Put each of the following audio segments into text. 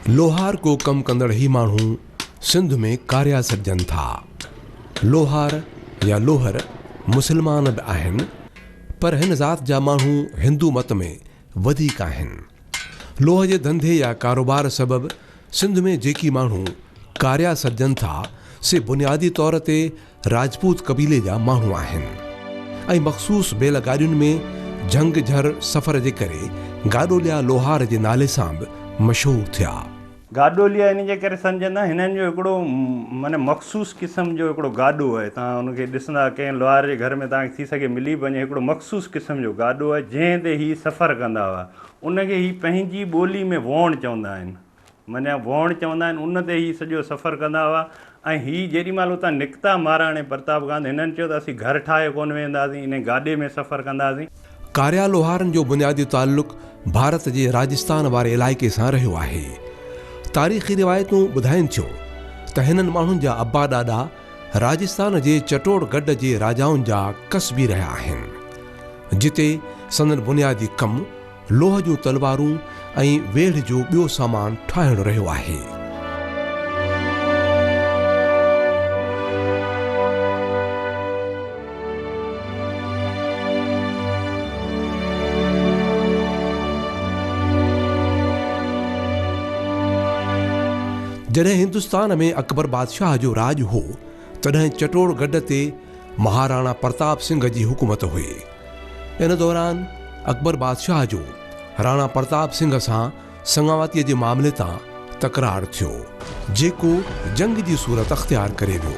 लोहार को कम कंदड़ ही माण्हू सिंध में कार्या सॾजनि था। लोहार या लोहर मुसलमान बि आहिनि, पर हिन ज़ात जा माण्हू हिंदू मत में वधीक आहिनि। लोह जे धंधे या कारोबार सबबि सिंध में जेकी माण्हू कार्या सॾजनि था से बुनियादी तौर ते राजपूत कबीले जा माण्हू आहिनि ऐं मख़सूस बेलगाॾियुनि में झंग झर सफ़र जे करे गाॾोलिया लोहार जे नाले सां बि मशहूरु थिया। गाॾोलिया इन जे करे सम्झंदा हिननि जो हिकिड़ो माना मख़सूस क़िस्म जो हिकिड़ो गाॾो आहे। तव्हां हुनखे ॾिसंदा कंहिं लोहार जे घर में तव्हांखे थी सघे मिली वञे, हिकिड़ो मख़सूस क़िस्म जो गाॾो आहे जंहिं ते हीअ सफ़र कंदा हुआ। उनखे हीअ पंहिंजी ॿोली में वोण चवंदा आहिनि, माना वोण चवंदा आहिनि। उन ते हीअ सॼो सफ़र कंदा हुआ ऐं हीअ जेॾी महिल उतां निकिता महाराणे प्रताप खां हिननि चयो त असीं घर ठाहे कोन वेंदासीं, इन गाॾे में सफ़र कंदासीं। कार्या लोहारनि जो बुनियादी ताल्लुक़ भारत जे राजस्थान वारे इलाइक़े सां रहियो आहे। तारीख़ी रिवायतूं ॿुधाइनि थियूं त हिननि माण्हुनि जा अब्बा ॾाॾा राजस्थान जे चटोड़गढ़ जे राजाउनि जा कसबी रहिया आहिनि, जिते संदन बुनियादी कमु लोह जूं तलवारूं ऐं वेढ़ जो ॿियो सामान ठाहिणु रहियो आहे। जॾहिं हिंदुस्तान में अकबर बादशाह जो राज हो तॾहिं चटोड़गढ़ ते महाराणा प्रताप सिंह जी हुकूमत हुई। इन दौरान अकबर बादशाह जो राणा प्रताप सिंह सां संगावतीअ जे मामले तां तकरार थियो, जेको जंग जी सूरत अख्तियार करे वियो।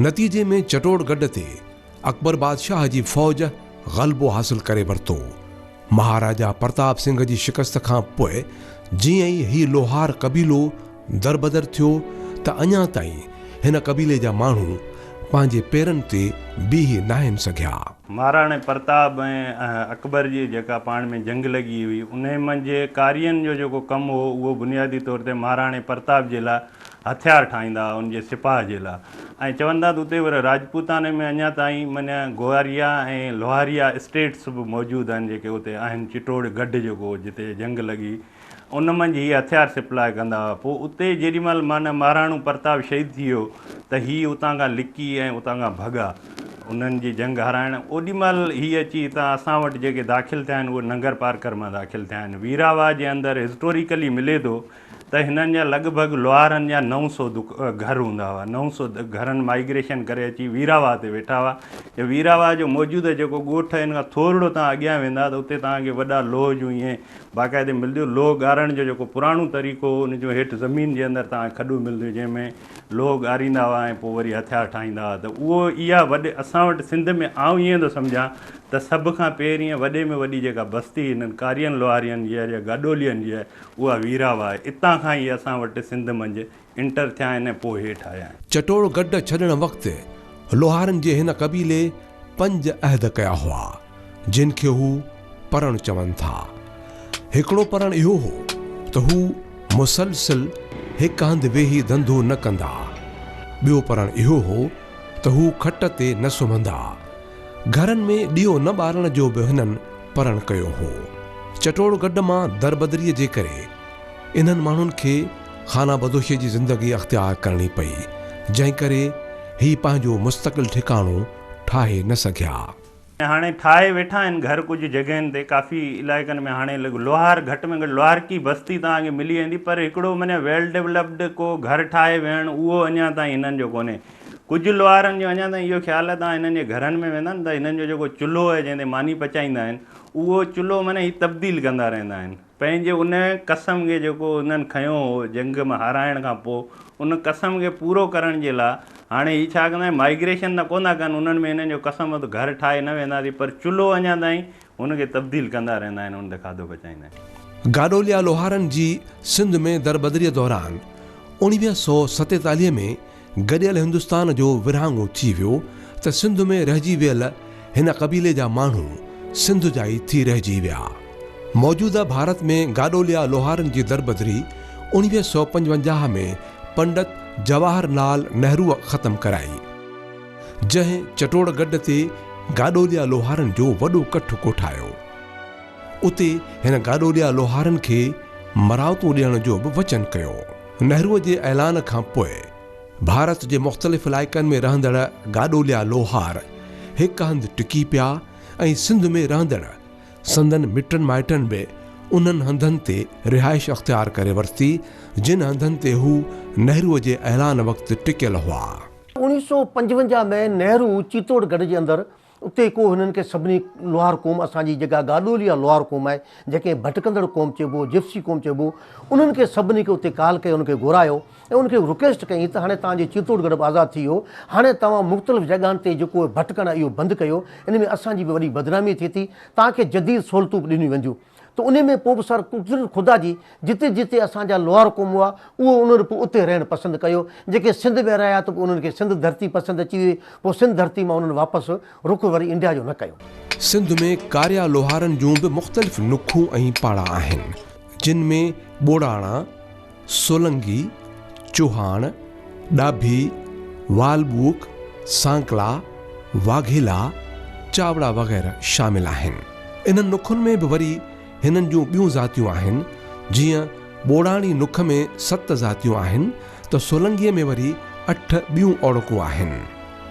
नतीजे में चटोड़गढ़ ते अकबर बादशाह जी फ़ौज ग़लबो हासिल करे वरितो। महाराजा प्रताप सिंह जी शिकस्त खां पोइ जीअं ई हीउ लोहार कबीलो दरबदर थियो त अञा ताईं हिन कबीले जा माण्हू पंहिंजे पेरनि ते बीह नाहिनि सघिया। महाराणे प्रताप ऐं अकबर जी जेका पाण में जंग लॻी हुई उन मंझि कारियनि जो जेको कमु हो उहो बुनियादी तौर ते महाराणे प्रताप जे लाइ हथियार ठाहींदा हुआ उनजे सिपाह जे लाइ। ऐं चवंदा त उते वरी राजपूताने में अञा ताईं माना ग्वारिया ऐं लोहारिया स्टेट्स बि मौजूदु आहिनि जेके उते आहिनि। चित्तौड़गढ़ जेको जिते जंग लॻी उन मंझि हीअ हथियार सप्लाई कंदा हुआ। पोइ उते जेॾी महिल माना महाराणो प्रताप शहीद थी वियो त हीअ उतां खां लिकी ऐं उतां खां भॻा उन्हनि जी जंग हाराइण। ओॾी महिल हीअ अची हितां असां वटि जेके दाख़िल थिया आहिनि उहे नंगर पारकर मां दाख़िल थिया आहिनि। वीरावा जे अंदरि हिस्टोरिकली मिले थो त हिननि जा लॻभॻि लोहारनि जा 900 घर हूंदा हुआ। 900 घरनि माइग्रेशन करे अची वीरावा ते वेठा हुआ। वीरावा जो मौजूदु जेको ॻोठ हिन खां थोरो तव्हां अॻियां वेंदा त उते तव्हांखे वॾा लोह जूं ईअं बाक़ाइदे मिलंदियूं। लोह ॻारण जो जेको पुराणो तरीक़ो हुन जो हेठि ज़मीन जे अंदरि तव्हांखे खॾो मिलंदियूं जंहिंमें लोह ॻारींदा हुआ ऐं पोइ वरी हथियार ठाहींदा हुआ। त उहो इहा वॾे असां वटि सिंध में आउं ईअं थो सम्झां त सभ खां पहिरीं वॾे में वॾी जेका बस्ती हिननि कारियनि लोहारियनि जी आहे या गाॾोलियनि जी आहे उहा वीरावा आहे। इतां खां ई असां वटि सिंध मंझि इंटर थिया आहिनि ऐं पोइ हेठि आया आहिनि। चटोड़गढ़ छॾण वक़्तु लोहारनि जे हिन कबीले 5 अहद कया हुआ जिन खे हू परण चवनि था। हिकिड़ो परण इहो हो त हू मुसलसिल हिकु हंधि वेही धंधो न कंदा। ॿियो परण इहो हो त हू खट ते न सुम्हंदा। घरनि में ॾीओ न ॿारण जो बि हिननि परण कयो हो। चटोड़गढ़ मां दरबदरीअ जे करे इन्हनि माण्हुनि खे खाना बदोशी जी ज़िंदगी अख्तियार करणी पई, जंहिं करे ही पंहिंजो मुस्तक़िल ठिकाणो ठाहे न सघिया। हाणे ठाहे वेठा आहिनि घर कुझु जॻहियुनि ते, काफ़ी इलाइक़नि में हाणे लोहार घटि में घटि लोहारकी बस्ती तव्हांखे मिली वेंदी, पर हिकिड़ो माना वेल डेवलप्ड को घर ठाहे वेहणु उहो अञा ताईं हिननि जो कोन्हे। कुझु लोहारनि जो अञा ताईं इहो ख़्यालु आहे तव्हां हिननि जे घरनि में वेंदा त हिननि जो जेको चुल्हो आहे जंहिं ते मानी पचाईंदा आहिनि उहो चुल्हो माना हीअ तब्दील कंदा रहंदा आहिनि। पंहिंजे उन कसम खे जेको उन्हनि खयों हो जंग में हाराइण खां पोइ उन कसम खे पूरो करण जे लाइ हाणे हीअ छा कंदा आहिनि माइग्रेशन त कोन था कनि। उन्हनि में हिननि जो कसम त घर ठाहे न वेंदासीं, पर चुल्हो अञा ताईं हुनखे तब्दील कंदा रहंदा आहिनि, उन ते खाधो पचाईंदा आहिनि। गाॾोलिया लोहारनि जी सिंध में दरबदरीअ दौरान 1947 में गॾियल हिंदुस्तान जो विरहाङो थी वियो त सिंध में रहिजी वियल हिन कबीले जा माण्हू सिंध जा ई थी रहिजी विया। मौजूदा भारत में गाॾोलिया लोहारनि जी दरबदरी 1955 में पंडित जवाहरलाल नेहरूअ ख़त्म कराई। जंहिं चटोड़ गॾ ते गाॾोलिया लोहारनि जो वॾो कठ कोठायो। उते हिन गाॾोलिया लोहारनि खे मरावतूं ॾियण जो बि वचन कयो। नेहरूअ जे ऐलान खां पोइ भारत जे मुख़्तलिफ़ इलाइक़नि में रहंदड़ गाॾोलिया लोहार हिकु हंधि टिकी पिया ऐं सिंध में रहंदड़ संदन मिटनि माइटनि बि उन्हनि हंधनि ते रिहाइश अख़्तियार करे वरिती जिन हंधनि ते हू नेहरूअ जे ऐलान वक़्तु टिकियल हुआ। 1955 में नेहरू चित्तौड़गढ़ जे अंदरि उते को हिननि खे सभिनी लोहार क़ौम असांजी जेका गाॾोलिया लोहार क़ौम आहे, जेके भटकंदड़ क़ौम चइबो, जिप्सी क़ौम चइबो, उन्हनि खे सभिनी खे उते काल कयो, उनखे घुरायो ऐं उनखे रिक्वेस्ट कई त हाणे तव्हांजे चित्तौड़गढ़ बि आज़ादु थी वियो, हाणे तव्हां मुख़्तलिफ़ जॻहनि ते जेको भटकण इहो बंदि कयो, इन में असांजी बि वॾी बदनामी थिए थी, तव्हांखे जदीद सहूलियतूं बि ॾिनियूं वेंदियूं। त उन में पोइ बि सर कुदरत ख़ुदा जी जिते जिते असांजा लोहार क़ौम हुआ उहो उन्हनि पोइ उते रहणु पसंदि कयो। जेके सिंध में रहिया त पोइ उन्हनि खे सिंध धरती पसंदि अची वई, पोइ सिंध धरती मां उन्हनि वापसि रुख वरी इंडिया जो न कयो। सिंध में कारिया लोहारनि जूं बि मुख़्तलिफ़ नुखूं ऐं पाड़ा आहिनि जिन में ॿोड़ाणा, सोलंगी, चौहान, ॾाभी, वालबूक, सांकला, वाघेला, चावड़ा वग़ैरह शामिल आहिनि। इन्हनि नुखुनि में बि वरी हिननि जूं ॿियूं ज़ातियूं आहिनि। जीअं ॿोड़ाणी नुख में 7 ज़ातियूं आहिनि त सोलंगीअ में वरी 8 ॿियूं औड़कूं आहिनि।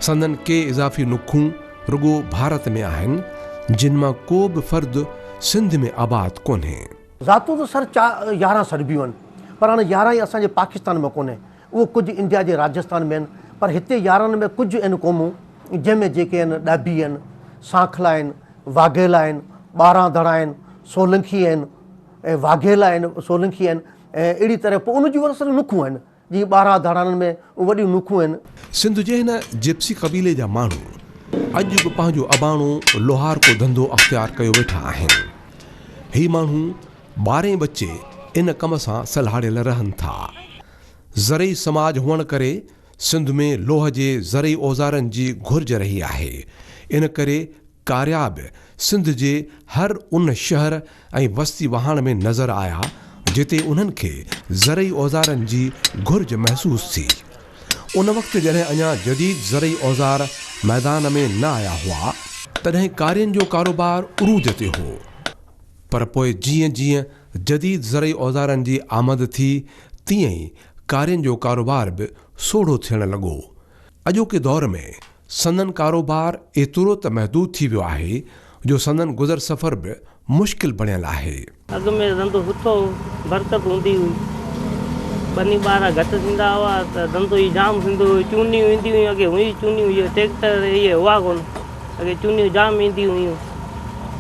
संदन के इज़ाफ़ी नुखूं रुगो भारत में आहिनि जिन मां को बि फ़र्द सिंध में आबाद कोन्हे। ज़ातूं त सर 11 सरबियूं आहिनि, पर हाणे 11 ई असांजे पाकिस्तान में कोन्हे, उहो कुझु इंडिया जे राजस्थान में आहिनि, पर हिते 11 में कुझु आहिनि क़ौमूं जंहिंमें जेके आहिनि ॾाभी आहिनि, सांखला आहिनि, वाघेला आहिनि, 12 धड़ा आहिनि, सोलंकी आहिनि ऐं वाघेला आहिनि, सोलंकी आहिनि ऐं अहिड़ी तरह पोइ उन जूं असल नुखूं आहिनि, जीअं 12 धड़नि में वॾियूं नुखूं आहिनि। सिंध जे हिन जिप्सी क़बीले जा माण्हू अॼु बि पंहिंजो अबाणो लोहार को धंधो अख़्तियार कयो वेठा आहिनि। ही माण्हू 12 बचे इन कम सां सलाहियल रहनि था। ज़रई समाज हुअण करे सिंध में लोह जे ज़रई औज़ारनि जी घुर्ज रही आहे। इन करे कारिया बि सिंध जे हर उन शहर ऐं वस्ती वहाण में नज़र आया जिते उन्हनि खे ज़रई औज़ारनि जी घुर्ज महसूस थी। उन वक़्तु जॾहिं अञा जदीद ज़रई औज़ार मैदान में न आया हुआ तॾहिं कारियनि जो कारोबार उरूज ते हो, पर पोइ जीअं जीअं जदीद ज़रई औज़ारनि जी आमद थी तीअं ई कारियनि जो कारोबार बि सोढ़ो थियण लॻो। अॼोके दौर में संदन कारोबार एतिरो त महदूद थी वियो आहे जो संदन गुज़र सफ़र बि मुश्किल बणियल आहे। अॻु में धंधो सुठो बरकत हूंदी हुई, बनी ॿार घटि थींदा हुआ त धंधो ई जाम थींदो हुयो। चूनियूं ईंदियूं हुयूं, अॻे हुई चूनियूं, इहे ट्रैक्टर इहे हुआ कोन, अॻे चूनियूं जाम ईंदियूं हुयूं।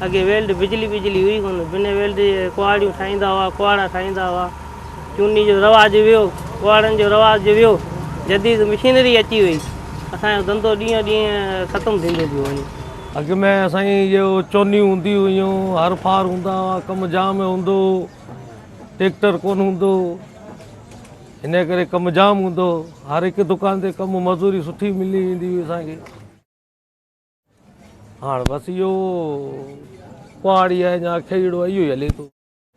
अॻे वेल्ड बिजली हुई कोन, बिना वेल्ड जे कुआड़ियूं ठाहींदा हुआ, कुआड़ा ठाहींदा हुआ। चूनी जो रवाजु वियो, कुआड़नि जो रवाजु वियो, जदीद मशीनरी अची वई, असांजो धंधो ॾींहं ॾींहं ख़तमु थींदो पियो वञे। अॻु में असांजी इहो चोनियूं हूंदियूं हुयूं, हर फार हूंदा हुआ, कमु जाम हूंदो, ट्रैक्टर कोन हूंदो, इन करे कमु जाम हूंदो। हर हिकु दुकान ते कमु मज़ूरी सुठी मिली वेंदी हुई असांखे। हाणे बसि इहो कुआड़ी आहे या खेड़ो आहे, इहो ई हले थो।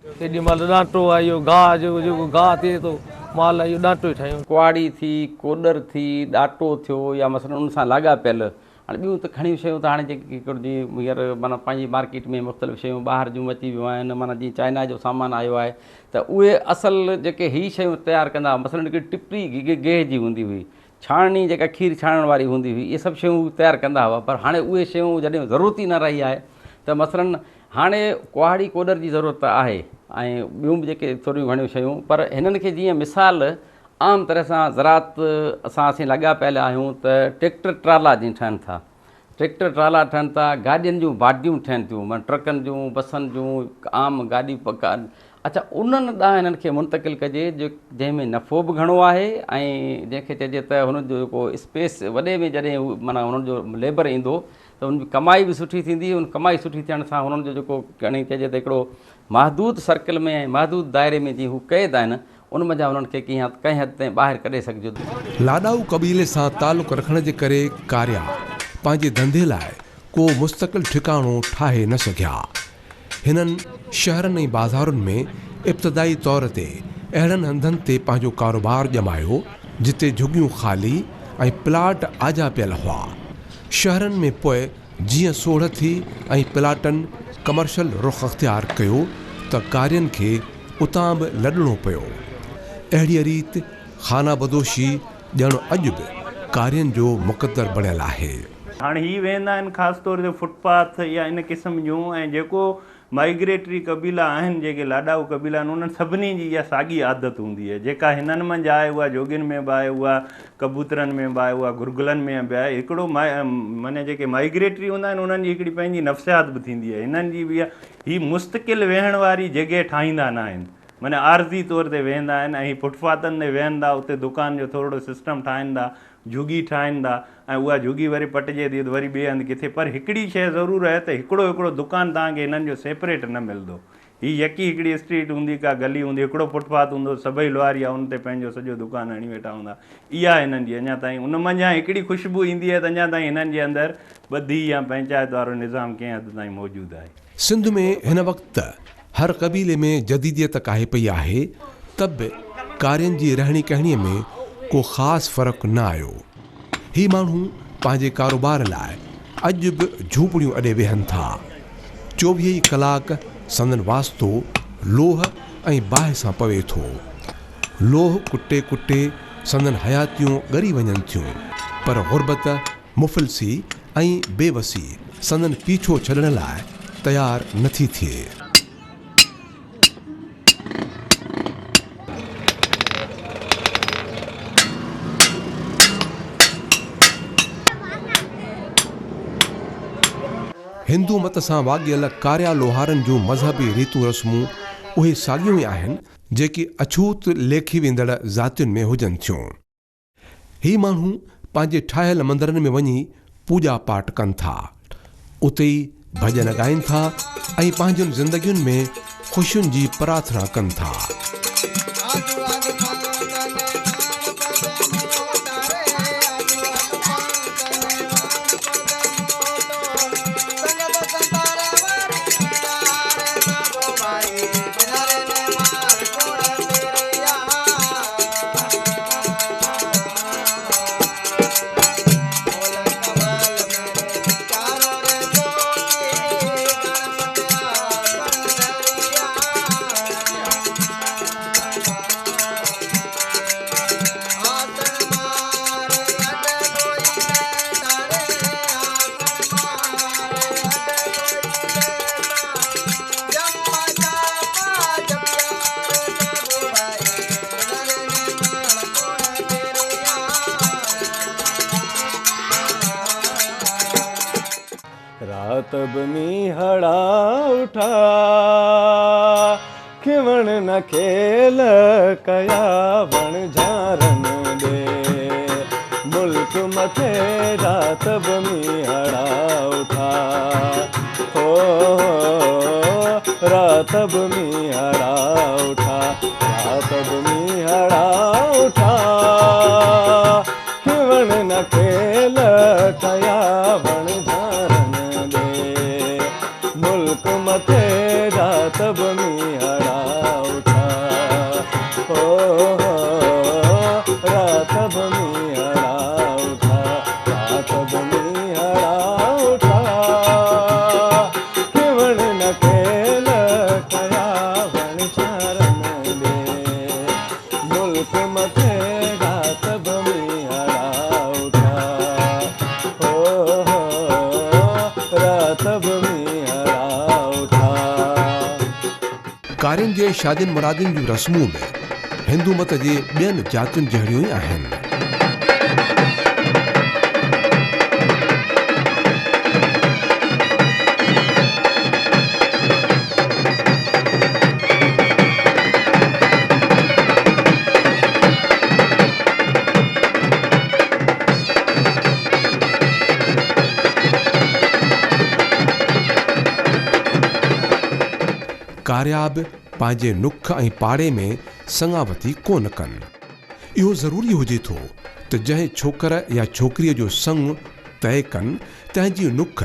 केॾी महिल ॾांटो आहे, इहो गाह जेको गाह थिए थो माल इहो ॾांटो ई ठाहियूं। कुआड़ी थी, कोॾर थी, ॾाटो थियो या मसलन उन सां लाॻापियल हाणे ॿियूं त घणियूं शयूं त हाणे जेके जी हींअर माना पंहिंजी मार्केट में मुख़्तलिफ़ शयूं ॿाहिरि जूं अची वियूं आहिनि, माना जीअं चाइना जो सामान आयो आहे त उहे असल जेके ही शयूं तयारु कंदा, मसलन हिकिड़ी टिपरी गेह जी हूंदी हुई, छाणनी जेका खीर छाणण वारी हूंदी हुई, इहे सभु शयूं तयारु कंदा हुआ। पर हाणे उहे शयूं जॾहिं ज़रूरत ई न रही आहे त मसलन हाणे कुआड़ी कोॾर जी ज़रूरत आहे ऐं ॿियूं बि जेके थोरियूं घणियूं शयूं, पर हिननि खे जीअं मिसाल आम तरह सां ज़रात असीं लॻा पियल आहियूं त ट्रैक्टर ट्राला जीअं ठहनि था, ट्रैक्टर ट्राला ठहनि था, गाॾियुनि जूं बाडियूं ठहनि थियूं, माना ट्रकनि जूं, बसनि जूं, आम गाॾी अच्छा उन्हनि ॾांहुं हिननि खे मुंतक़िल कजे जंहिंमें नफ़ो बि घणो आहे ऐं जंहिंखे चइजे त हुनजो जेको स्पेस वॾे में जॾहिं माना हुननि जो लेबर ईंदो त हुन जी कमाई बि सुठी थींदी। उन कमाई सुठी थियण सां हुननि जो जेको घणी चइजे त हिकिड़ो महदूद सर्कल में ऐं महदूद दायरे में जीअं हू क़ैद आहिनि, उन मज़ा उन्हनि खे कंहिं हद ताईं ॿाहिरि कढे सघिजे। लाॾाऊ क़बीले सां तालुक़ु रखण जे करे कारिया पंहिंजे धंधे लाइ को मुस्तक़िल ठिकाणो ठाहे न सघिया। हिननि शहरनि ऐं बाज़ारुनि में इब्तिदाई तौर ते अहिड़नि हंधनि ते पंहिंजो कारोबार ॼमायो जिते झुगियूं ख़ाली ऐं प्लाट आजा पियल हुआ। शहरनि में पोइ जीअं सोढ़ थी ऐं प्लाटनि कमर्शियल रुख़ अख़्तियार कयो त कारियुनि खे उतां बि लॾणो पियो। अहिड़ीअ रीति खाना बदोशी ॼण अॼु बि कारियुनि जो मुक़दर बणियल आहे। हाणे ही वेंदा आहिनि ख़ासि तौर ते फुटपाथ या इन क़िस्म जूं, ऐं जेको माइग्रेटरी कबीला आहिनि, जेके लाॾाऊ कबीला आहिनि, उन्हनि सभिनी जी इहा साॻी आदत हूंदी आहे। जेका हिननि मंझि आहे उहा जोगियुनि में बि आहे, उहा कबूतरनि में बि आहे, उहा घुरगुलनि में बि आहे। हिकिड़ो माने जेके माइग्रेटरी हूंदा आहिनि उन्हनि जी हिकिड़ी पंहिंजी नफ़्सियात बि थींदी आहे। हिननि जी बि ही मुस्तक़िल वेहण वारी जॻह ठाहींदा न आहिनि, माने आर्ज़ी तौर ते वेहंदा आहिनि ऐं फुटपाथनि ते वेहनि था, उते दुकान जो थोरो सिस्टम ठाहिनि था, झुगी ठाहिनि था, ऐं उहा झुगी वरी पटिजे थी त वरी ॿिए हंधि किथे। पर हिकिड़ी शइ ज़रूरु आहे त हिकिड़ो दुकानु तव्हांखे हिननि जो सेपरेट न मिलंदो। हीअ यकी हिकिड़ी स्ट्रीट हूंदी, का गली हूंदी, हिकिड़ो फुटपाथ हूंदो, सभई लुहारी आहे, उन ते पंहिंजो सॼो दुकानु हणी वेठा हूंदा। इहा हिननि जी अञा ताईं उन मंझां हिकिड़ी ख़ुशबू ईंदी आहे त अञा ताईं हिननि जे अंदरि ॿधी या पंचायत वारो निज़ाम कंहिं हद ताईं मौजूदु आहे। सिंध में हिन वक़्तु हर क़बीले में जदीदियत काहे पई आहे, त बि कारियुनि जी रहणी कहणीअ में को ख़ासि फ़र्क़ु न आयो। ही माण्हू पंहिंजे कारोबार लाइ अॼु बि झूपड़ियूं अॾे वेहनि था। 24 कलाक संदन वास्तो लोह ऐं बाहि सां पवे थो। लोह कुटे कुटे संदन हयातियूं ॻरी वञनि थियूं, पर ग़ुर्बत, मुफ़लिसी ऐं बेवसी संदन पीछो छॾण लाइ तयारु नथी थिए। हिंदू मत सां वाॻियल कारिया लोहारनि जूं मज़हबी रीतूं रस्मूं उहे साॻियूं ई आहिनि जेकी अछूत लेखी वेंदड़ ज़ातियुनि में हुजनि थियूं। ही माण्हू पंहिंजे ठाहियल मंदरनि में वञी पूॼा पाठ कनि था, उते ई भॼन ॻाइनि था ऐं पंहिंजनि ज़िंदगियुनि में ख़ुशियुनि जी प्रार्थना कनि था। तब मीहड़ा उठा खिवण न खेल कया वण झारन दे मुल्क मथे रातब मीहड़ा उठा हो रातब मीहड़ा उठा रातब मीहड़ा उठा खिवण न खेल कया वण मथे रातब मीहड़ा उठा हो रातब मीहड़ा उठा रातब मीहड़ा उठा खिवण न खेल कया वण झारन दे मुल्क मथे रातब मीहड़ा उठा हो रातब कारियुनि जे शादियुनि मुरादियुनि जूं रस्मूं में हिंदू मत जे ॿियनि जातियुनि जहिड़ियूं ई आहिनि। कारिया बि पंहिंजे नुख ऐं पाड़े में संगावती कोन कनि। इहो ज़रूरी हुजे थो त जंहिं छोकर या छोकिरीअ जो संग तय कनि तंहिंजी नुख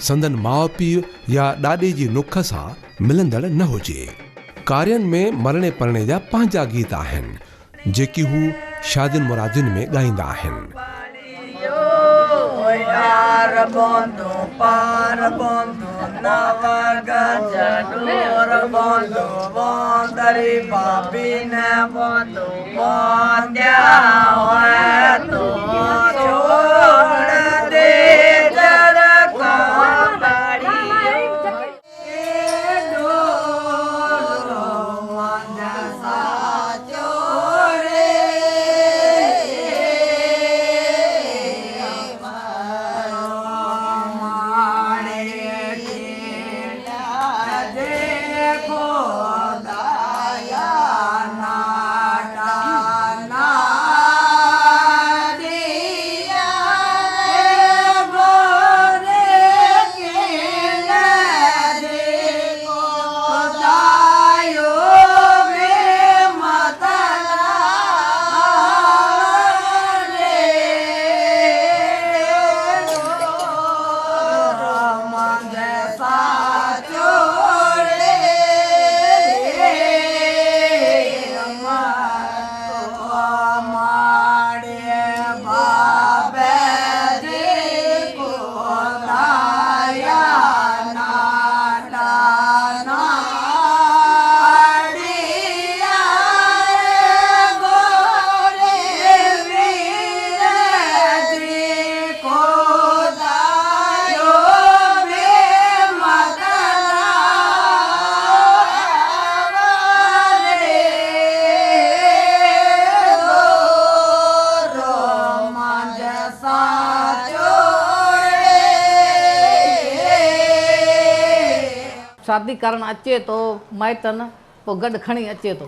संदन माउ पीउ या ॾाॾे जी नुख सां मिलंदड़ न हुजे। कारियुनि में मरणे परणे जा पंहिंजा गीत आहिनि जेकी हू शादियुनि मुरादियुनि में ॻाईंदा आहिनि। बंधु पार बंधु नव गज डोर बंधु बंदरी पापी ने बंधु बंध्या है तो छोड़ दे जर को बड़ी शादी करणु अचे थो माइटनि पोइ गॾु खणी अचे थो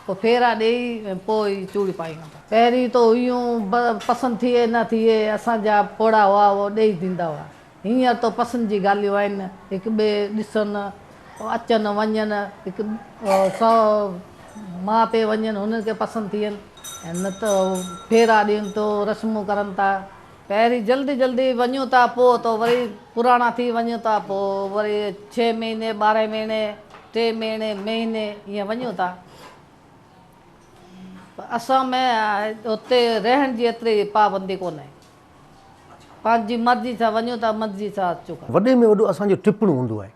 पोइ फेरा ॾेई पोइ ई चूड़ी पाईंदा पहिरीं त हुयूं पसंदि थिए न थिए असांजा पोड़ा हुआ उहो ॾेई ॾींदा हुआ हींअर त पसंदि जी ॻाल्हियूं आहिनि हिकु ॿिए ॾिसनि अचनि वञनि हिकु सौ माउ पीउ वञनि हुननि खे पसंदि थियनि ऐं न त फेरा ॾियनि थो रस्मूं करनि था पहिरीं जल्दी जल्दी वञूं था पोइ त वरी पुराणा थी वञूं था पोइ वरी 6 महीने 12 महीने 3 महीने ईअं वञूं था असां में उते रहण जी एतिरी पाबंदी कोन्हे पंहिंजी मर्ज़ी सां वञूं था मर्ज़ी सां अचूं था वॾे में वॾो असांजो टिपणो हूंदो आहे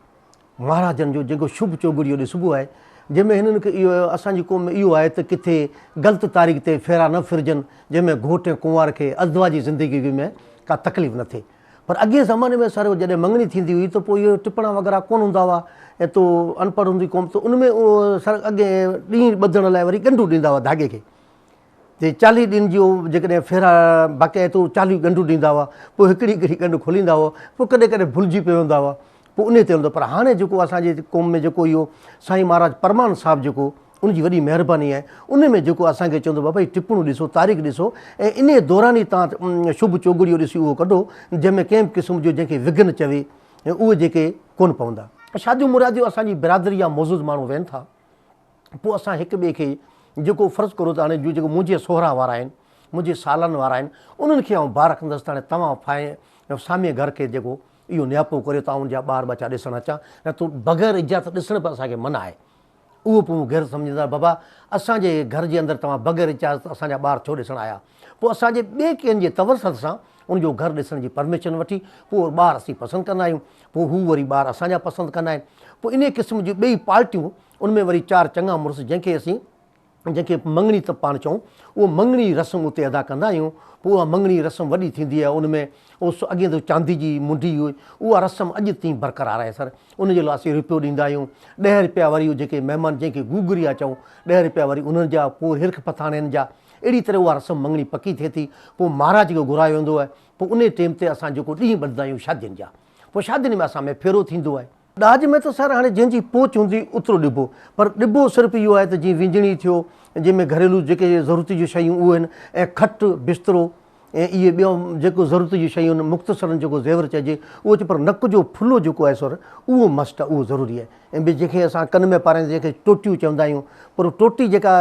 महाराजनि जो जेको शुभ चोगड़ियो ॾिसबो आहे जंहिंमें हिननि खे इहो असांजी क़ौम में इहो आहे त किथे ग़लति तारीख़ ते फेरा न फिरजनि जंहिंमें घोट ऐं कुंवार खे अधवा जी ज़िंदगी में का तकलीफ़ न थिए पर अॻे ज़माने में सर जॾहिं मंगणी थींदी हुई त पोइ इहो टिपणा वग़ैरह कोन हूंदा हुआ ऐं तो अनपढ़ हूंदी क़ौम त उनमें उहो सर अॻे ॾींहुं ॿधण लाइ वरी ॻंढूं ॾींदा हुआ धागे खे ते 40 ॾींहंनि जो जेकॾहिं फेरा बाक़ाइदो 40 ॻंढूं ॾींदा हुआ पोइ हिकिड़ी हिकिड़ी ॻंढ खोलींदा हुआ पोइ कॾहिं कॾहिं भुलिजी पिया हूंदा हुआ पोइ उन ते हूंदो पर हाणे जेको असांजे क़ौम में जेको इहो साईं महाराज परमान साहिबु जेको उनजी वॾी महिरबानी आहे उन में जेको असांखे चवंदो आहे भई टिपणो ॾिसो तारीख़ ॾिसो ऐं इन दौरान ई तव्हां शुभ चोगड़ियो ॾिसी उहो कढो जंहिंमें कंहिं बि क़िस्म जो जंहिंखे विघ्न चवे ऐं उहे जेके कोन पवंदा शादियूं मुरादियूं असांजी बिरादरी या मौजूदु माण्हू वेहनि था पोइ असां हिक ॿिए खे जेको फ़र्ज़ु करो त हाणे जेको मुंहिंजे सोहरा वारा आहिनि मुंहिंजे सालनि वारा आहिनि उन्हनि खे आउं बार रखंदुसि त हाणे तव्हां साम्हूं घर खे जेको इहो नियापो करे त उनजा ॿार बचा ॾिसणु अचां न तूं बग़ैर इजाज़त ॾिसण बि असांखे मना आहे उहो पोइ ग़ैर सम्झंदा बाबा असांजे घर जे अंदरि तव्हां बग़ैर इजाज़त असांजा ॿार छो ॾिसणु आया पोइ असांजे ॿिए कंहिं जे तवसत सां उनजो घरु ॾिसण जी परमिशन वठी पोइ ॿार असीं पसंदि कंदा आहियूं पोइ हू वरी ॿार असांजा पसंदि कंदा आहिनि पोइ इन क़िस्म जूं ॿई पार्टियूं उनमें वरी 4 चङा मुड़ुस जंहिंखे मंगणी त पाण चऊं उहो मंगणी रस्म उते अदा कंदा आहियूं पोइ उहा मंगणी रस्म वॾी थींदी आहे उनमें उहो अॻे त चांदी जी मुंडी हुई उहा रस्म अॼु ताईं बरक़रार आहे सर उनजे लाइ असीं रुपयो ॾींदा आहियूं 10 रुपया वरी जेके महिमान जंहिंखे गुगरिया चऊं 10 रुपया वरी उन्हनि जा पोइ हिरख पथाणनि जा अहिड़ी तरह उहा रस्म मंगणी पकी थिए थी पोइ महाराज खे घुरायो वेंदो आहे पोइ उन टाइम ते असां जेको ॾींहुं ॿधंदा आहियूं शादियुनि जा पोइ शादियुनि में असां में फेरो थींदो आहे ॾाज में त सर हाणे जंहिंजी पोच हूंदी ओतिरो ॾिबो पर ॾिबो सिर्फ़ु इहो आहे त जीअं विंजणी थियो जंहिंमें घरेलू जेके ज़रूरत जूं शयूं उहे आहिनि ऐं खटि बिस्तरो ऐं इहे ॿियो जेको ज़रूरत जूं शयूं आहिनि मुख़्तसरनि जेको ज़ेवर चइजे उहो पर नक जो फुल्लो जेको आहे सर उहो मस्त आहे उहो ज़रूरी आहे ऐं ॿिए जंहिंखे असां कन में पाराईंदा जंहिंखे टोटियूं चवंदा आहियूं पर टोटी जेका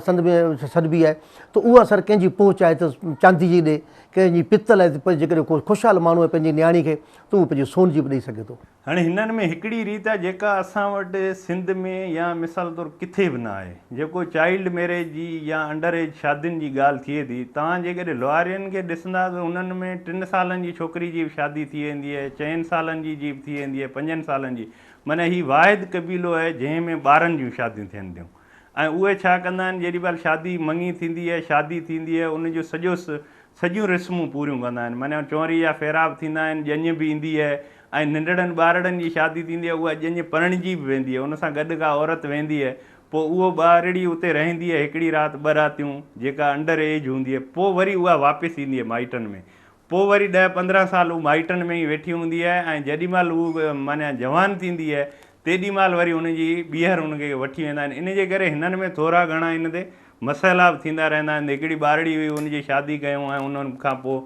संद में सॾिबी आहे त उहा सर कंहिंजी पोच आहे त चांदी जी ॾे कंहिंजी पितल आहे त जेकॾहिं को ख़ुशहाल माण्हू आहे पंहिंजी न्याणी खे त उहो पंहिंजी सोन जी बि ॾेई सघे थो हाणे हिननि में हिकिड़ी रीत आहे जेका असां वटि सिंध में या मिसाल तौरु किथे बि न आहे जेको चाइल्ड मैरिज जी या अंडर एज शादियुनि जी ॻाल्हि थिए थी तव्हां जेकॾहिं लोहारियुनि खे ॾिसंदा त उन्हनि में 3 सालनि जी छोकिरी जी बि शादी थी वेंदी आहे, 4 सालनि जी बि थी वेंदी आहे, 5 सालनि जी। माना हीउ वाहिद क़बीलो आहे जंहिंमें ॿारनि जूं शादियूं थियनि थियूं। ऐं उहे छा कंदा आहिनि, जेॾी महिल शादी मङी थींदी आहे, शादी थींदी आहे, उनजो सॼियूं रस्मूं पूरियूं कंदा आहिनि। माना चोरी जा फेरा बि थींदा आहिनि, ॼञ बि ईंदी आहे, ऐं नंढड़नि ॿारड़नि जी शादी थींदी आहे, उहा ॼञ परणिजी बि वेंदी आहे, उन सां गॾु का औरत वेंदी आहे। पोइ उहो ॿारड़ी उते रहंदी आहे हिकिड़ी राति 2 रातियूं, जेका अंडर एज हूंदी आहे। पोइ वरी उहा वापसि ईंदी आहे माइटनि में। पोइ वरी 10-15 साल उहा माइटनि में ई वेठी हूंदी आहे, ऐं जेॾी महिल उहा माना जवान थींदी आहे तेॾी महिल वरी उनजी ॿीहर उनखे वठी वेंदा आहिनि। इन जे करे हिननि में थोरा घणा इन ते मसइला बि थींदा रहंदा आहिनि। हिकिड़ी ॿारड़ी हुई, उनजी शादी कयूं, ऐं उन्हनि खां पोइ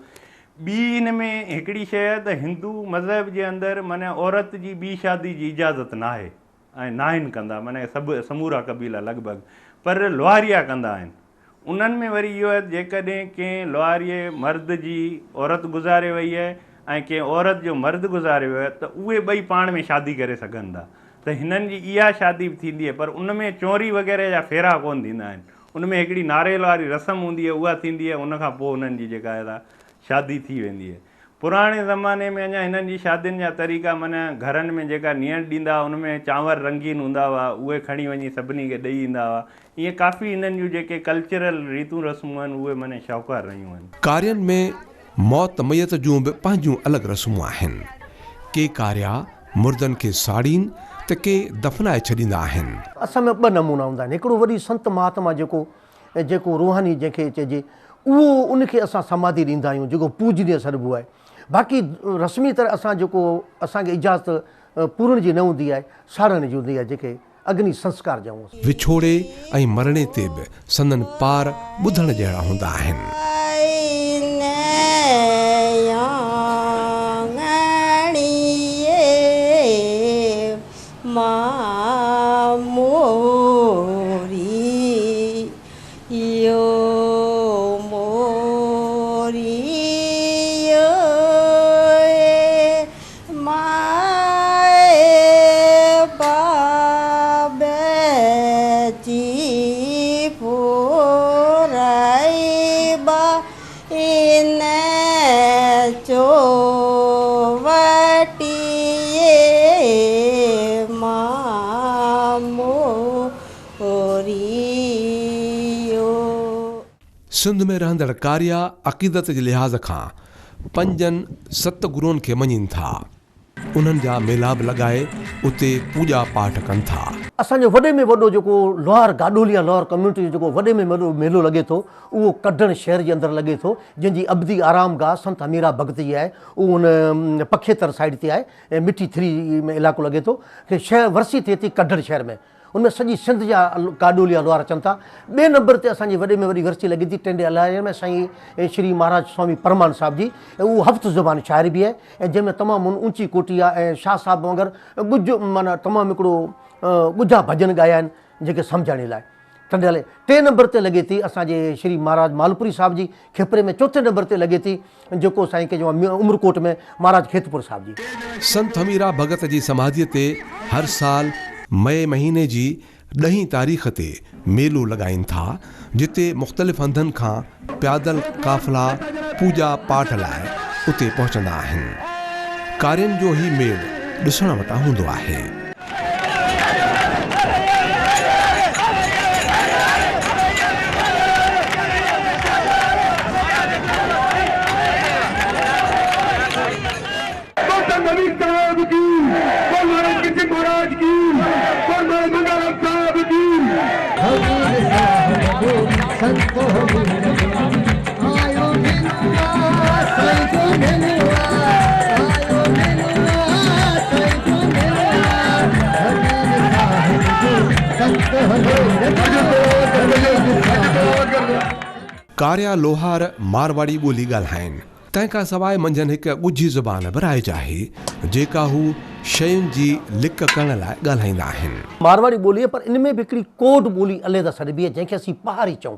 ॿी इन में हिकिड़ी शइ आहे त हिंदू मज़हब जे अंदरि माना औरत जी ॿी शादी जी इजाज़त न आहे, ऐं नाहिनि कंदा, माना सभु समूरा क़बीला लॻभॻि, पर लोहारिया कंदा आहिनि। उन्हनि में वरी इहो आहे जेकॾहिं कंहिं लोहारीअ मर्द जी औरत गुज़ारे वई आहे ऐं कंहिं औरत जो मर्द गुज़ारे वियो आहे त उहे ॿई पाण में शादी करे सघनि था। त हिननि जी इहा शादी बि थींदी आहे, पर उन में चोरी वग़ैरह जा फेरा कोन थींदा आहिनि। उन में हिकिड़ी नारेल वारी रस्म हूंदी आहे, उहा थींदी आहे, उनखां पोइ उन्हनि जी जेका आहे शादी थी वेंदी आहे। पुराणे ज़माने में अञा हिननि जी शादियुनि जा तरीक़ा माना घरनि में जेका नियण ॾींदा हुआ, उनमें चांवर रंगीन हूंदा हुआ, उहे खणी वञी सभिनी खे ॾेई ईंदा हुआ। ईअं काफ़ी हिननि जूं जेके कल्चरल रीतूं रस्मूं आहिनि उहे माना शाहूकार रहियूं आहिनि। कार्यनि में मौत मयत जूं बि पंहिंजूं अलॻि रस्मूं आहिनि। के कार्या मुर्दनि खे साड़ीनि त के दफ़नाए छॾींदा आहिनि। असां में 2 नमूना हूंदा आहिनि। हिकिड़ो वरी संत महात्मा जेको रूहानी जंहिंखे चइजे, उहो उनखे असां समाधि ॾींदा आहियूं, जेको पूजनीय सरबो आहे। बाक़ी रस्मी तरह असां जेको असांखे इजाज़त पूरण जी न हूंदी आहे, साड़ण जी हूंदी आहे, जेके अग्नि संस्कार चऊं। विछोड़े ऐं मरणे ते बि संदन पार ॿुधण जहिड़ा हूंदा आहिनि। सिंध में रहंदड़ कार्या अक़ीदत जे लिहाज़ खां 5-7 गुरुअनि खे मञीनि था। उन्हनि जा मेला बि लॻाए उते पूॼा पाठ कनि था। असांजो वॾे में वॾो जेको लोहार गाॾोलिया लोहार कम्यूनिटी जो जेको वॾे में वॾो मेलो लॻे थो, उहो कढण शहर जे अंदरि लॻे थो, जंहिंजी अब्दी आराम गाह संत अमीरा भगती आहे। उहो उन पखेतर साइड ते आहे ऐं मिठी 3 में इलाइक़ो लॻे थो कि शहर वरसी थिए थी कढण शहर में। उनमें सॼी सिंध जा गाॾोलिया लोहार अचनि था। 2 नंबर ते असांजी वॾे में वॾी वरसी लॻे थी टेंडे अलाए में साईं श्री महाराज स्वामी परमान साहिब जी। उहो हफ़्त ज़ुबान शाइरी बि आहे, ऐं जंहिंमें तमामु ऊची कोटी आहे, ऐं शाह साहिब वांगुरु ॻुझ माना तमामु हिकिड़ो ॻुझा भॼन ॻाया आहिनि जेके सम्झण लाइ। टेंडे हले 3 नंबर ते लॻे थी असांजे श्री महाराज मालपुरी साहिब जी। खेपरे में 4थे नंबर ते लॻे थी जेको साईं के उमरकोट में महाराज खेतपुर साहिब जी। संत अमीरा भगत जी समाधीअ ते हर साल मई महीने जी 10 तारीख़ ते मेलो लॻाइनि था, जिते मुख़्तलिफ़ हंधनि खां पैदल काफ़िला पूॼा पाठ लाइ उते पहुचंदा आहिनि। कार्यनि जो ही मेल ॾिसण वटां हूंदो आहे। कार्या लोहार मारवाड़ी ॿोली ॻाल्हाइनि। तंहिंखां सवाइ मंझंदि हिकु ॻुझी ज़ुबान बि राइज आहे, जेका हू शयुनि जी लिक करण लाइ ॻाल्हाईंदा आहिनि। मारवाड़ी ॿोली आहे, पर इन में बि हिकिड़ी कोड ॿोली अलॻि सॾिबी आहे, जंहिंखे असीं पहाड़ी चऊं।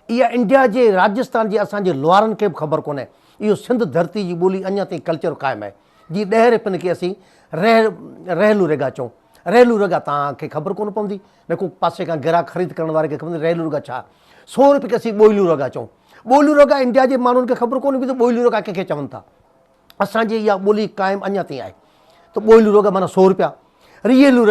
इहा इंडिया जे राजस्थान जे असांजे लोहारनि खे बि ख़बर कोन्हे। इहो सिंध धरती जी ॿोली अञा ताईं कल्चर क़ाइमु आहे। जीअं 10 रुपयनि खे असीं रहलू रेगा चऊं। रहलू रेगा तव्हांखे ख़बर कोन पवंदी, न को पासे खां गिराक ख़रीद करण वारे खे ख़बर रहलू रेगा छा। 100 रुपये खे असीं ॿोइलू रेगा चऊं। ॿोलियूं रुॻा इंडिया जे माण्हुनि खे ख़बर कोन्हे पई त ॿोलियूं रुॻा कंहिंखे चवनि था। असांजी इहा ॿोली क़ाइमु अञा ताईं आहे। त ॿोलियूं रुॻा माना 100 रुपया, रियलूं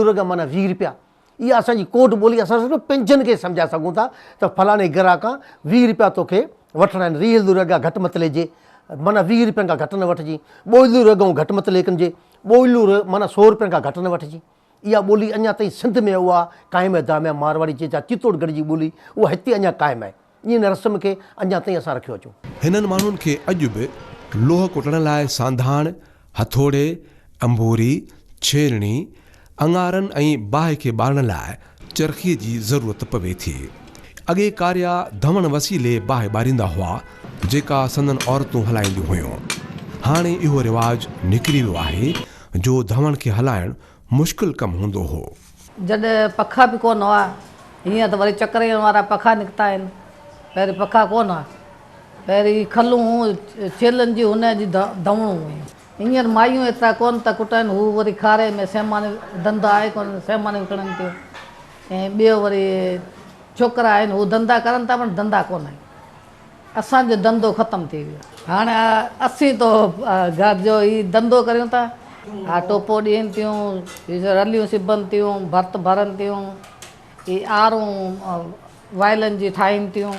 रुॻा माना 20 रुपया। इहा असांजी कोड ॿोली। असां सिर्फ़ु पंहिंजनि खे सम्झाए सघूं था त फलाणे ग्राहक खां 20 रुपया तोखे वठिणा आहिनि। रियलूं रुॻा घटि मत लेजे, माना 20 रुपयनि खां घटि न वठिजी। ॿोलियूं रुॻाऊं घटि मत लेकिनजे, ॿोलियूं माना 100 रुपयनि खां घटि न वठिजी। इहा ॿोली अञा ताईं सिंध में उहा क़ाइमु दाम आहे। मारवाड़ी जे चित्तौड़गढ़ जी ॿोली उहा हिते अञा क़ाइमु आहे। इन रस्म खे अञा ताईं असां रखियो अचूं। हिननि माण्हुनि खे अॼु बि लोह कुटण लाइ सांधाण, हथोड़े, अंबोरी, छेलणी, अंगारनि ऐं बाहि खे ॿारण लाइ चरखीअ जी ज़रूरत पवे थी। अॻे कारिया धवण वसीले बाहि ॿारींदा हुआ जेका संदन औरतूं हलाईंदियूं हुयूं। हाणे इहो रिवाजु निकिरी वियो आहे जो धवण खे हलाइणु मुश्किल कमु हूंदो हो। जॾहिं पखा बि कोन हुआ, हीअं त वरी चकर वारा पखा निकिता आहिनि। पहिरीं पखा कोन हुआ, पहिरीं खलूं छेलनि जी हुन जी धवणूं हुयूं। हींअर माइयूं एतिरा कोन था कुटनि, हू वरी खारे में सेमाने धंधा आहे कोन, सेमाने विकिणनि थियूं। ऐं ॿियो वरी छोकिरा आहिनि हू धंधा करनि था, पर धंधा कोन आहिनि। असांजो धंधो ख़तमु थी वियो। हाणे असीं तो घर जो ई धंधो करियूं था। हा, टोपो ॾियनि थियूं, रलियूं सिबनि थियूं, भर्त भरनि थियूं, ही आरूं वाइलनि जी ठाहिनि थियूं।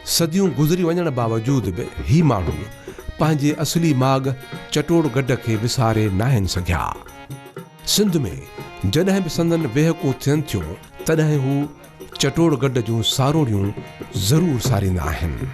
सदियूं गुज़री वञण बावजूदि बि ही माण्हू पंहिंजे असली माॻ चटोड़गढ़ खे विसारे नाहिनि सघिया। सिंध में जॾहिं बि संदन वेहकूं थियनि थियूं तॾहिं हू चटोड़गढ़ जूं सारोड़ियूं ज़रूरु सारींदा आहिनि।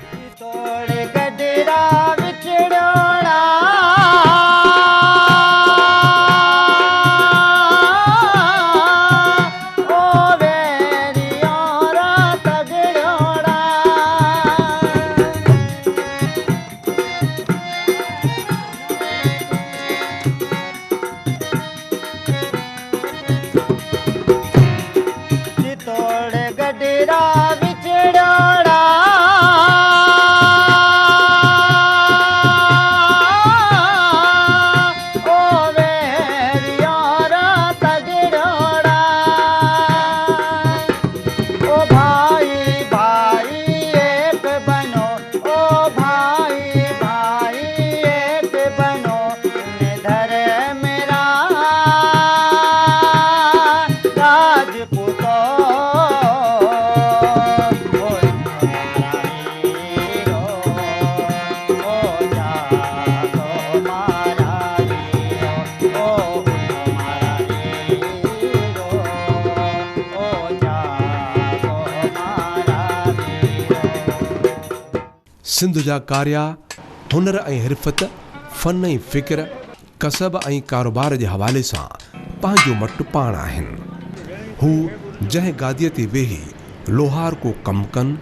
सिंध जा कारिया हुनर ऐं हिरफत, फ़न ऐं फ़िक्र, कसब ऐं कारोबार जे हवाले सां पंहिंजो मटु पाण आहिनि। हू जंहिं गादीअ ते वेही लोहार को कमु कनि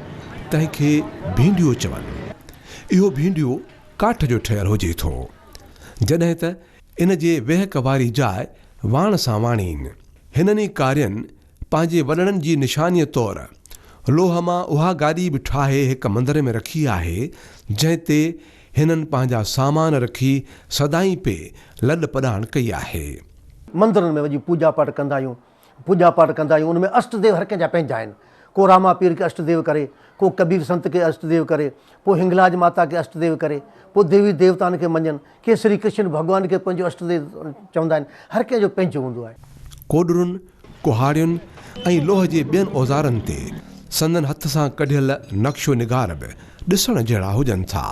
तंहिंखे भींडियो चवनि। इहो भींडियो काठ जो ठहियलु हुजे थो, जॾहिं त इन जे वेहक वारी जाइ वाण सां वाणीनि। हिननि ई कारियनि पंहिंजे वॾड़नि जी निशानीअ तौरु लोह मां उहा गाॾी बि ठाहे हिकु मंदर में रखी आहे जंहिं ते हिननि पंहिंजा सामान रखी सदाईं पे लॾ पढ़ाण कई आहे। मंदरनि में वञी पूॼा पाठ कंदा आहियूं। उन में अष्टदेव हर कंहिंजा पंहिंजा आहिनि। को रामा पीर खे अष्टदेव करे, को कबीर संत खे अष्टदेव करे, पोइ हिंगलाज माता खे अष्टदेव करे, पोइ देवी देवताउनि खे मञनि, के श्री कृष्ण भॻवान खे पंहिंजो अष्टदेव चवंदा आहिनि। हर कंहिंजो पंहिंजो हूंदो आहे। कोडरुनि, कुहाड़ियुनि ऐं लोह जे ॿियनि औज़ारनि ते संदन हथ सां कढियल नक्शो निगार बि ॾिसण जहिड़ा हुजनि था।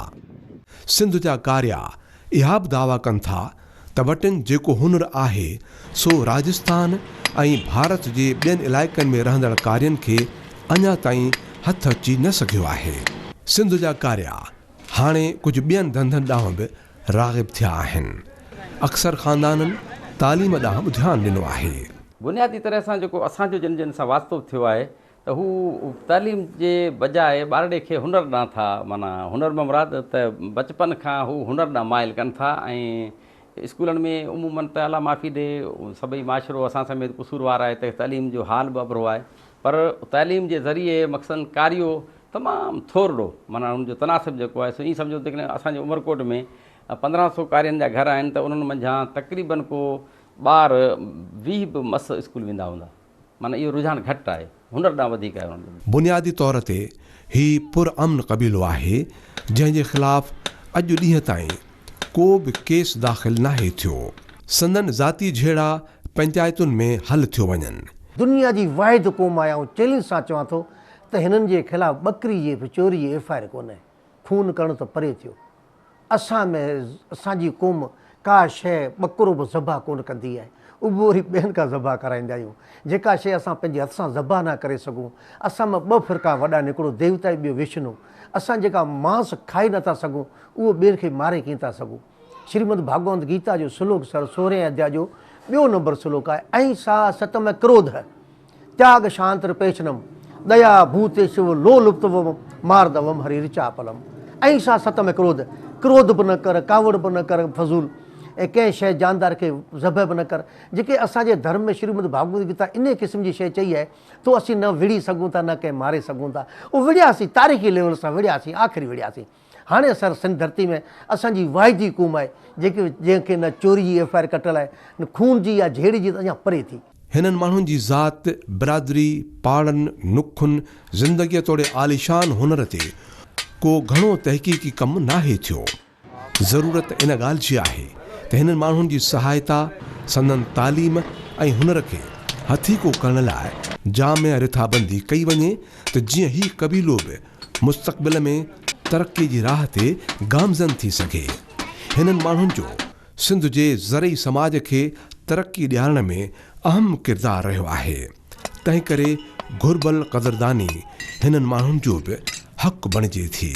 सिंध जा कारिया इहा बि दावा कनि था त वटिन जेको हुनुर आहे सो राजस्थान ऐं भारत जे ॿियनि इलाइक़नि में रहंदड़ कारियनि खे अञा ताईं हथ अची न सघियो आहे। सिंध जा कारिया हाणे कुझु ॿियनि धंधनि ॾांहुं बि राग़िब थिया आहिनि। अक्सर ख़ानदाननि तालीम ॾांहुं बि ध्यानु ॾिनो आहे। बुनियादी तरह सां जेको असांजो जिन जिन सां वास्तो थियो आहे त हू तालीम जे बजाए ॿारड़े खे हुनर ॾांहुं था, माना हुनर में मुराद त बचपन खां हू हुनर ॾांहुं माइल कनि था। ऐं स्कूलनि में उमूमन त अला माफ़ी ॾे सभई माशरो असां समेत कसूरवार आहे त तालीम जो हाल बि अबरो आहे, पर तालीम जे ज़रिए मक़सदु कारियो तमामु थोरो, माना उनजो तनासिब जेको आहे सो ईअं सम्झो त असांजे उमरकोट में 1500 कारियनि जा घर आहिनि त उन्हनि मंझां तक़रीबन को ॿार 20 बि मस स्कूल वेंदा हूंदा। माना इहो रुझान घटि आहे। हुनर ॾांहुं वधीक आहे हुननि जो। बुनियादी तौर ते ही पुरअमन क़बीलो आहे जंहिंजे ख़िलाफ़ अॼु ॾींहं ताईं को बि केस दाख़िल नाहे थियो। संदन ज़ाती झेड़ा पंचायतुनि में हल थियो वञनि। दुनिया जी वाहिद क़ौम आहे ऐं चैलेंज सां चवां थो त हिननि जे ख़िलाफ़ ॿकरी जे चोरी जी FIR कोन्हे। खून करणु त परे थियो। असां में असांजी क़ौम का शइ ॿकरो बि ज़बह कोन कंदी आहे, उहो वरी ॿियनि खां ज़बह कराईंदा आहियूं। जेका शइ असां पंहिंजे हथ सां ज़बह न करे सघूं, असां मां 2 फ़िरका वॾा निकिरो, देवता ॿियो विष्णु। असां जेका मांस खाई नथा सघूं उहो ॿियनि खे मारे कीअं था सघूं। श्रीमद भागवत गीता जो श्लोक 16 अध्याय जो 2 नंबर श्लोक आहे, अहिंसा सतम क्रोध त्याग शांति पेशनम दया भूतेषु लोलुप्तवम मार्दवम हरिचापलम। अहिंसा सतम क्रोध, क्रोध बि न कर, कावड़ बि न कर फज़ूल, ऐं कंहिं शइ जानदार खे ज़बह बि न कर। जेके असांजे धर्म में श्रीमद भागवत गीता इन क़िस्म जी शइ चई आहे तो असीं न विड़ी सघूं था, न कंहिं मारे सघूं था। उहो विड़ियासीं, तारीख़ी लेवल सां विड़ियासीं, आख़िरी विड़ियासीं। हाणे असां सिंध धरती में असांजी वाहिदी क़ौम आहे जंहिंखे न चोरी जी FIR कटियल आहे, न खून जी या झेड़ी जी, त अञा परे थी। हिननि माण्हुनि जी ज़ात, बिरादरी, पाड़नि, नुखुनि, ज़िंदगीअ तोड़े आलिशान हुनर ते को घणो तहक़ीक़ी कमु नाहे थियो। ज़रूरत इन ॻाल्हि जी आहे त हिननि माण्हुनि जी सहायता, संदनि तालीम ऐं हुनर खे हथीको करण लाइ जाम रिथाबंदी कई वञे त जीअं ही क़बीलो बि मुस्तक़बिल में तरक़ी जी राह ते गामज़न थी सघे। हिननि माण्हुनि जो सिंध जे ज़रई समाज खे तरक़ी ॾियारण में अहम किरदारु रहियो आहे। तंहिं करे घुर्बल क़दरदानी हिननि माण्हुनि जो बि हक़ बणिजे थी।